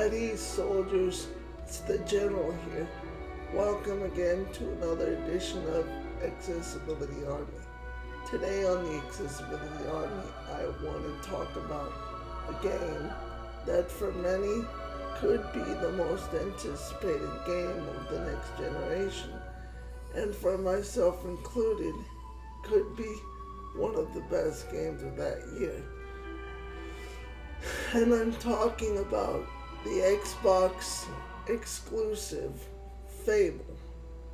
Alrighty, soldiers, it's the General here. Welcome again to another edition of Accessibility Army. Today on the Accessibility Army, I want to talk about a game that for many could be the most anticipated game of the next generation, and for myself included, could be one of the best games of that year. And I'm talking about the Xbox exclusive Fable.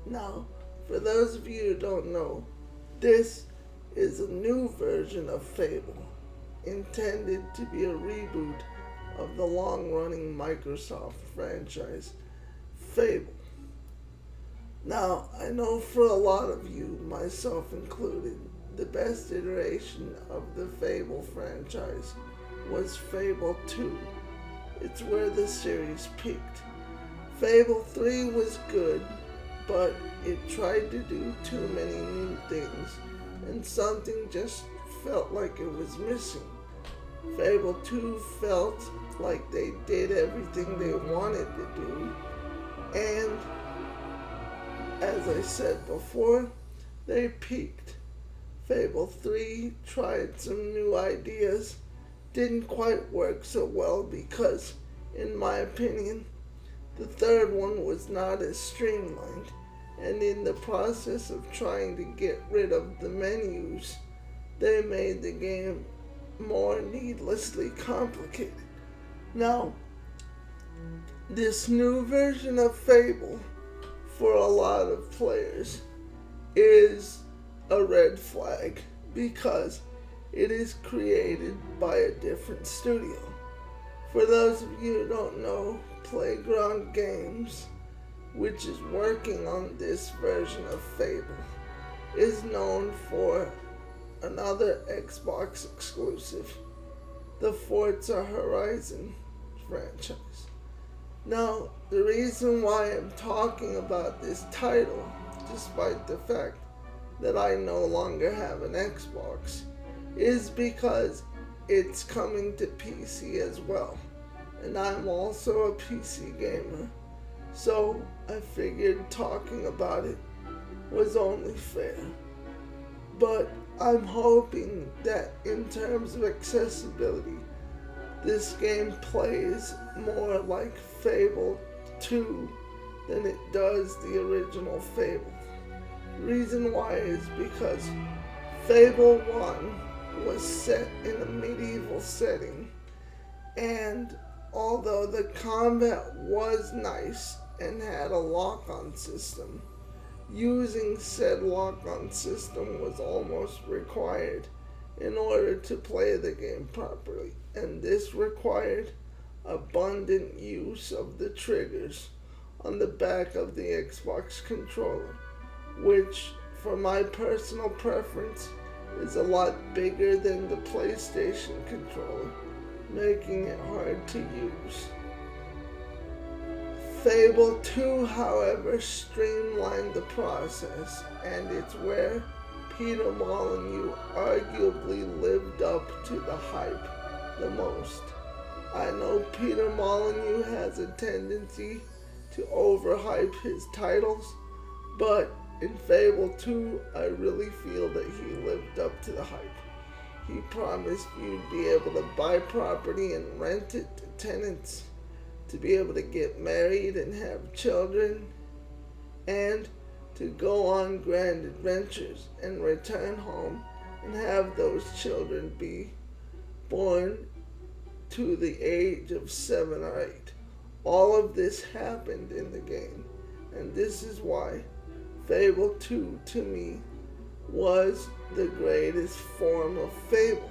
Now, for those of you who don't know, this is a new version of Fable, intended to be a reboot of the long-running Microsoft franchise, Fable. Now, I know for a lot of you, myself included, the best iteration of the Fable franchise was Fable 2. It's where the series peaked. Fable 3 was good, but it tried to do too many new things, and something just felt like it was missing. Fable 2 felt like they did everything they wanted to do, and as I said before, they peaked. Fable 3 tried some new ideas, didn't quite work so well because, in my opinion, the third one was not as streamlined, and in the process of trying to get rid of the menus, they made the game more needlessly complicated. Now, this new version of Fable, for a lot of players, is a red flag because it is created by a different studio. For those of you who don't know, Playground Games, which is working on this version of Fable, is known for another Xbox exclusive, the Forza Horizon franchise. Now, the reason why I'm talking about this title, despite the fact that I no longer have an Xbox, is because it's coming to PC as well, and I'm also a PC gamer, so I figured talking about it was only fair. But I'm hoping that in terms of accessibility, this game plays more like Fable 2 than it does the original Fable. The reason why is because Fable 1 was set in a medieval setting, and although the combat was nice and had a lock-on system, using said lock-on system was almost required in order to play the game properly, and this required abundant use of the triggers on the back of the Xbox controller, which, for my personal preference, is a lot bigger than the PlayStation controller, making it hard to use. Fable 2, however, streamlined the process, and it's where Peter Molyneux arguably lived up to the hype the most. I know Peter Molyneux has a tendency to overhype his titles, but in Fable 2, I really feel that he lived up to the hype. He promised you'd be able to buy property and rent it to tenants, to be able to get married and have children, and to go on grand adventures and return home and have those children be born to the age of 7 or 8. All of this happened in the game, and this is why Fable 2, to me, was the greatest form of Fable.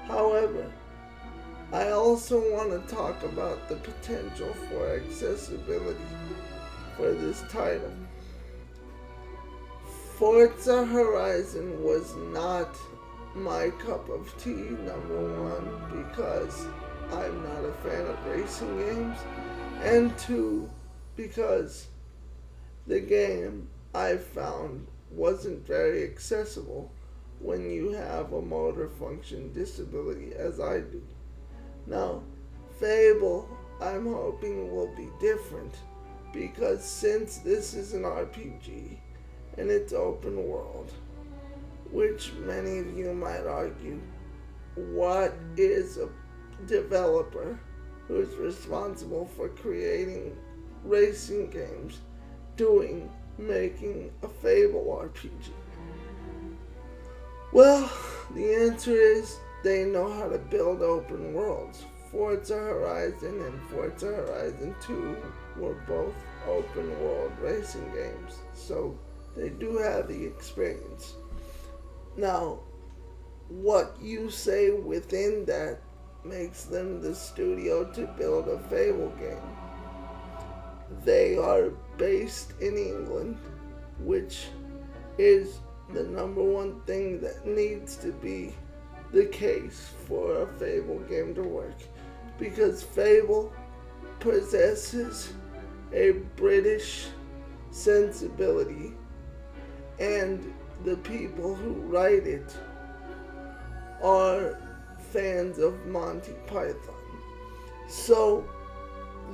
However, I also want to talk about the potential for accessibility for this title. Forza Horizon was not my cup of tea, number one, because I'm not a fan of racing games, and two, because the game I found wasn't very accessible when you have a motor function disability as I do. Now, Fable I'm hoping will be different, because since this is an RPG and it's open world, which many of you might argue, what is a developer who's responsible for creating racing games doing making a Fable RPG? Well, the answer is they know how to build open worlds. Forza Horizon and Forza Horizon 2 were both open world racing games, so they do have the experience. Now, what you say within that makes them the studio to build a Fable game. They are based in England, which is the number one thing that needs to be the case for a Fable game to work, because Fable possesses a British sensibility, and the people who write it are fans of Monty Python. So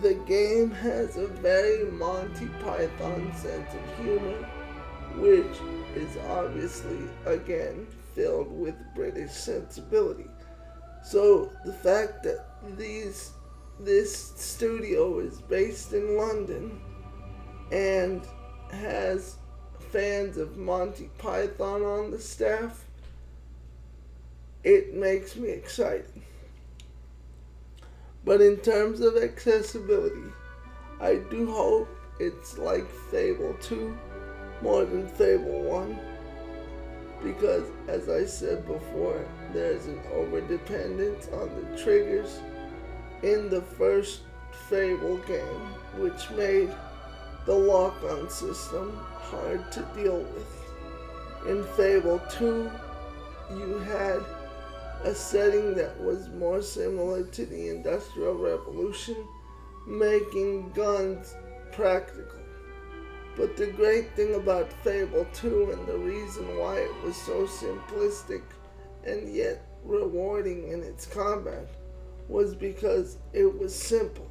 the game has a very Monty Python sense of humor, which is obviously, again, filled with British sensibility. So the fact that this studio is based in London and has fans of Monty Python on the staff, it makes me excited. But in terms of accessibility, I do hope it's like Fable 2 more than Fable 1, because, as I said before, there's an overdependence on the triggers in the first Fable game, which made the lock-on system hard to deal with. In Fable 2, you had a setting that was more similar to the Industrial Revolution, making guns practical. But the great thing about Fable 2, and the reason why it was so simplistic and yet rewarding in its combat, was because it was simple.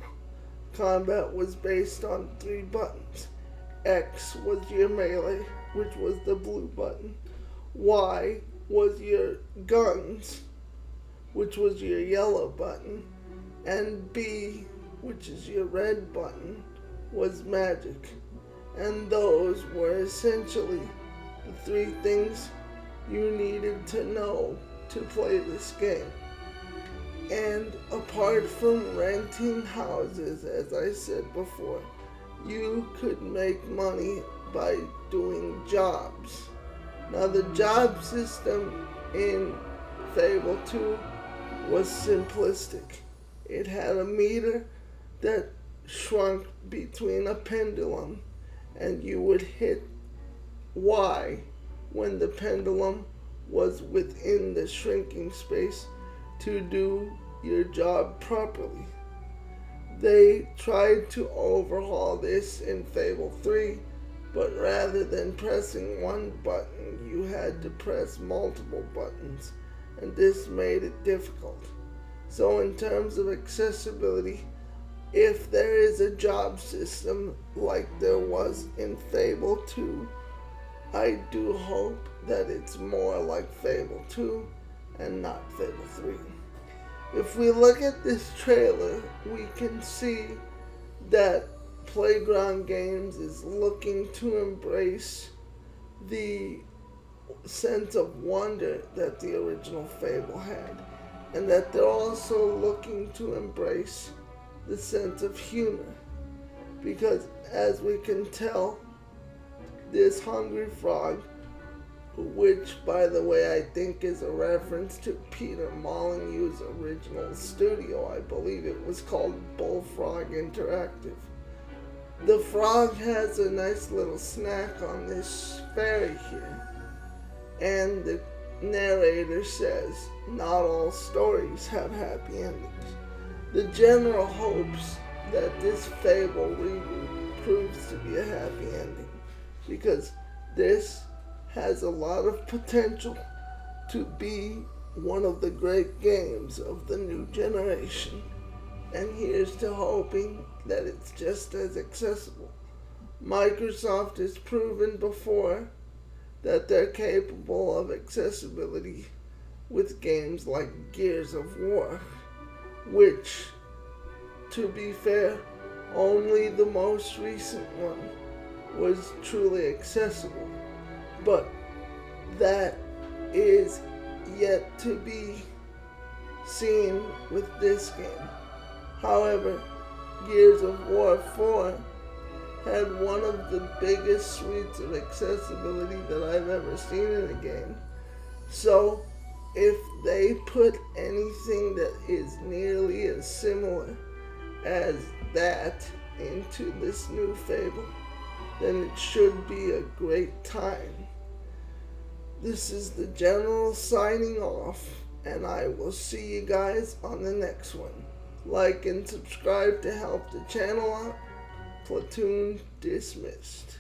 Combat was based on 3 buttons. X was your melee, which was the blue button. Y was your guns, which was your yellow button. And B, which is your red button, was magic. And those were essentially the 3 things you needed to know to play this game. And apart from renting houses, as I said before, you could make money by doing jobs. Now, the job system in Fable 2 was simplistic. It had a meter that shrunk between a pendulum, and you would hit Y when the pendulum was within the shrinking space to do your job properly. They tried to overhaul this in Fable 3, but rather than pressing one button, you had to press multiple buttons, and this made it difficult. So in terms of accessibility, if there is a job system like there was in Fable 2, I do hope that it's more like Fable 2 and not Fable 3. If we look at this trailer, we can see that Playground Games is looking to embrace the sense of wonder that the original Fable had, and that they're also looking to embrace the sense of humor, because as we can tell, this hungry frog, which by the way I think is a reference to Peter Molyneux's original studio, I believe it was called Bullfrog Interactive. The frog has a nice little snack on this ferry here, and the narrator says, not all stories have happy endings. The general hopes that this Fable Reboot proves to be a happy ending, because this has a lot of potential to be one of the great games of the new generation. and here's to hoping that it's just as accessible. Microsoft has proven before that they're capable of accessibility with games like Gears of War, which, to be fair, only the most recent one was truly accessible. But that is yet to be seen with this game. However, Gears of War 4 had one of the biggest suites of accessibility that I've ever seen in a game. So, if they put anything that is nearly as similar as that into this new Fable, then it should be a great time. This is the General signing off, and I will see you guys on the next one. Like and subscribe to help the channel out. Platoon dismissed.